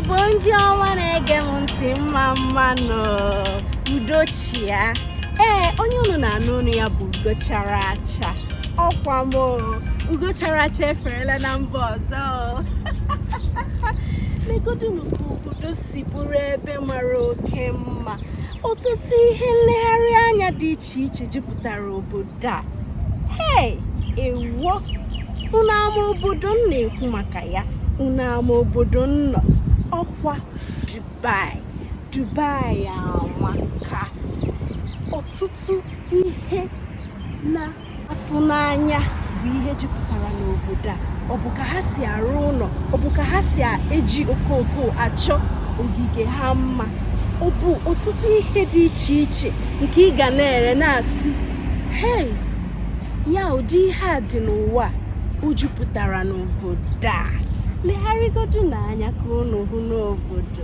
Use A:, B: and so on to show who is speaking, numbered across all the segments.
A: Igbo ọma na-ege m ntị mma no Udochia. Onye unu na-anụ unu ya bụ Ugo chara acha. Ọkwa m Ugo chara acha eferela na mba ọzọ. Legodunu ka Udo si bụrụ ebe mara oke mma. Ọtụtụ ihe nlegharị anya dị iche iche jupụtara obodo a. Ewo! Unu ama obodo m na-ekwu maka ya. Unu ama obodo m nọ. Ọkwa Dubai amaka. Ọtụtụ ihe na-atụ n'anya bụ ihe jupụtara n'obodo a. Ọ bụ ka ha si arụ ụlọ, ọ bụ ka ha si eji okoko achọ ogige ha mma. Ọ bụ ọtụtụ ihe dị iche iche nke ị ga na-ere na-asị, ya ụdị ihe a dị n'ụwa o jupụtara n'obodo a. Legharịgodu n'anya ka unu hụ n'obodo.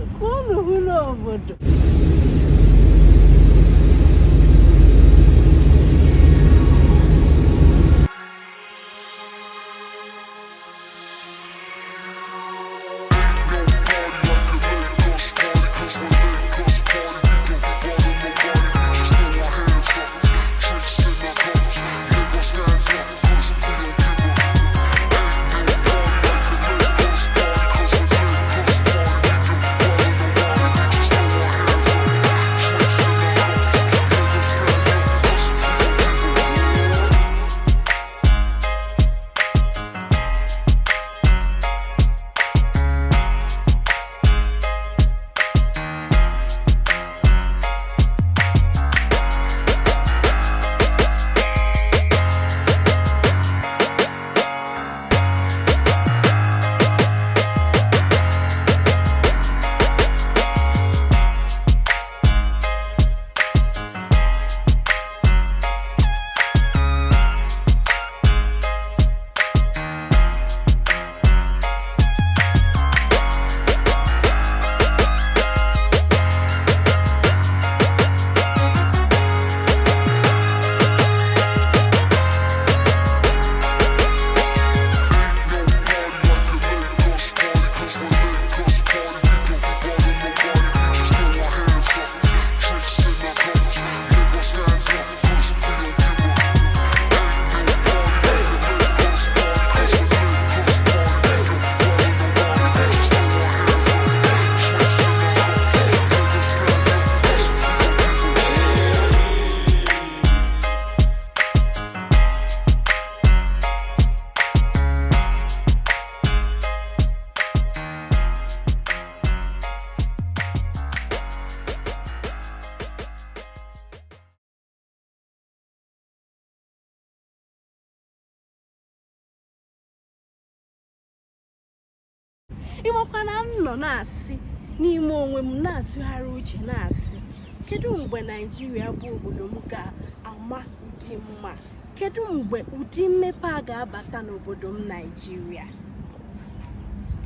A: Ịmakwa na m nọ na-asị n'ime onwe m na-atụgharị uche na-asị, kedu mgbe Naịjirịa bụ obodo m ga-ama ụdị mma? Kedu mgbe ụdị mmepe a ga-abata n'obodo m Naịjirịa?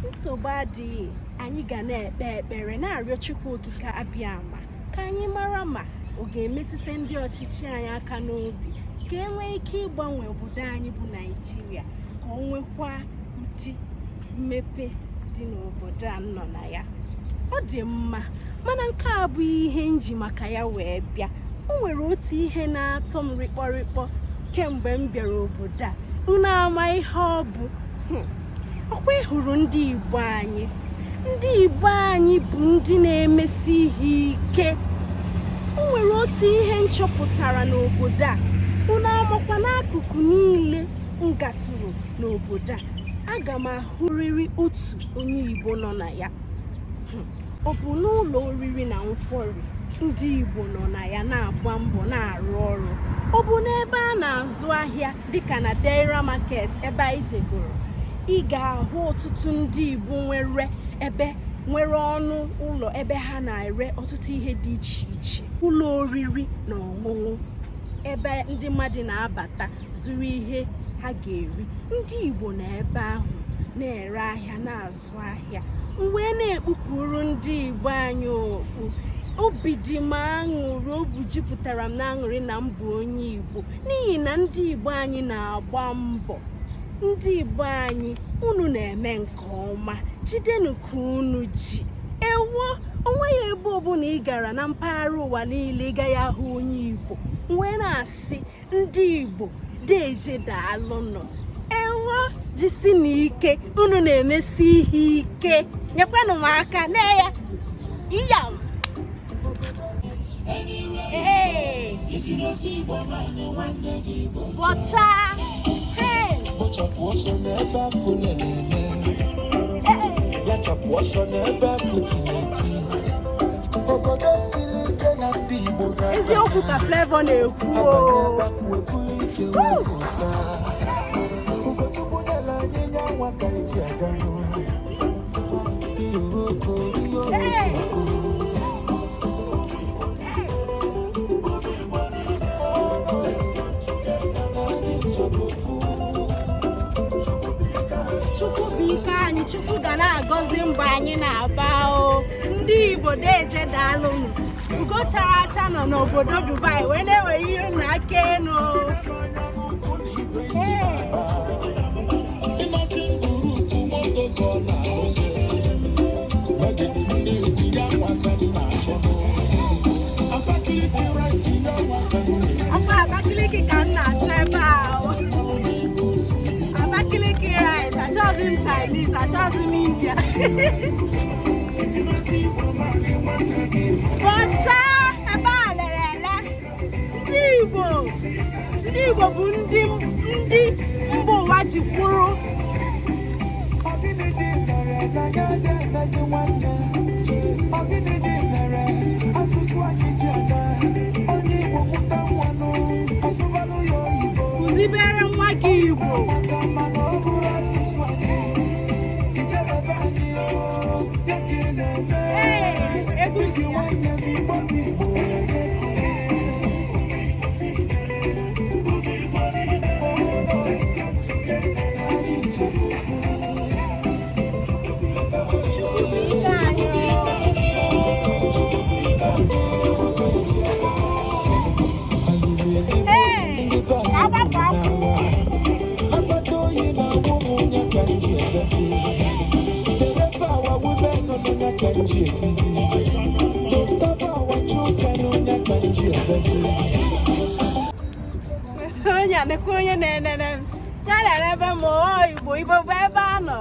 A: Nsogbu adịghị, anyị ga na-ekpe ekpere na-arịọ Chukwu Okike Abịama ka anyị mara ma ọ ga-emetụta ndị ọchịchị anyị aka n'obi ka e nwee ike ịgbanwe obodo anyị bụ Naịjirịa ka ọ nwekwa ụdị mmepe dị n'obodo a nọ na ya. Ọ dị mma, mana nke a bụ ihe nji maka ya wee bịa. O nwere otu ihe na-atọ m rịkpọrịkpọ kemgbe m bịara obodo a. Unu ama ihe ọ bụ? Ọkwa ịhụrụ ndị Igbo anyị. Ndị Igbo anyị bụ ndị na-emesi ihe ike. O nwere otu ihe nchọpụtara n'obodo a. Unu amakwa n'akụkụ niile m gatụrụ n'obodo a, aga m ahụrịrị otu onye Igbo nọ na ya. Ọ bụ n'ụlọ oriri na nkwari ndị Igbo nọ na ya na-agba mbọ na-arụ ọrụ. Ọ bụ n'ebe a na-azụ ahịa dịka na Daira Market ebe anyị jegoro, ị ga-ahụ ọtụtụ ndị Igbo nwere ọnụ ụlọ ebe ha na-ere ọtụtụ ihe dị iche iche. Ụlọ oriri na ọṅụṅụ ebe ndị mmadụ na-abata zụrụ ihe ha ga-eri. Ndị Igbo na ebe ahụ na-ere ahịa na-azụ ahịa. Mgbe na-ekpupụrụ ndị Igbo anyị okpu, obi dị m aṅụrị, obi jupụtara m n'aṅụrị na m bụ onye Igbo, n'ihi na ndị Igbo anyị na-agba mbọ. Ndị Igbo anyị, unu na-eme nke ọma. Jidenụ ka unu ji. onwe ya ebe ọbụla ị gara na mpaghara ụwa niile ị gaghị ahụ onye Igbo wee na-asị ndị Igbo deje daalụ nọ ewo jisi n'ike unu na-emesi ihe ike nyekwanụ m aka na ya iyam bọcha eziokwu ka Flavour na-ekwu Chukwu bụ ike anyị, Chukwu ga na-agọzi mba anyị na-aba o. Ndị Igbo deje daalụ nụ. Ugo chara acha nọ n'obodo Dubai wee na-ewe ihe n'aka enu. Ọkwa Abakaliki ka m na-achọ ebe ahụ. Abakaliki rice, achọghị m Chinese, achọghị m India. Bọcha ebe a lere ele. Ndị Igbo bụ ndị mba ụwa ji kwụrụ. Kụzibere nwa gị Igbo. Egwu dị ya. Onye na-enene m ya lere ebe m Igbo bụ ebe a nọ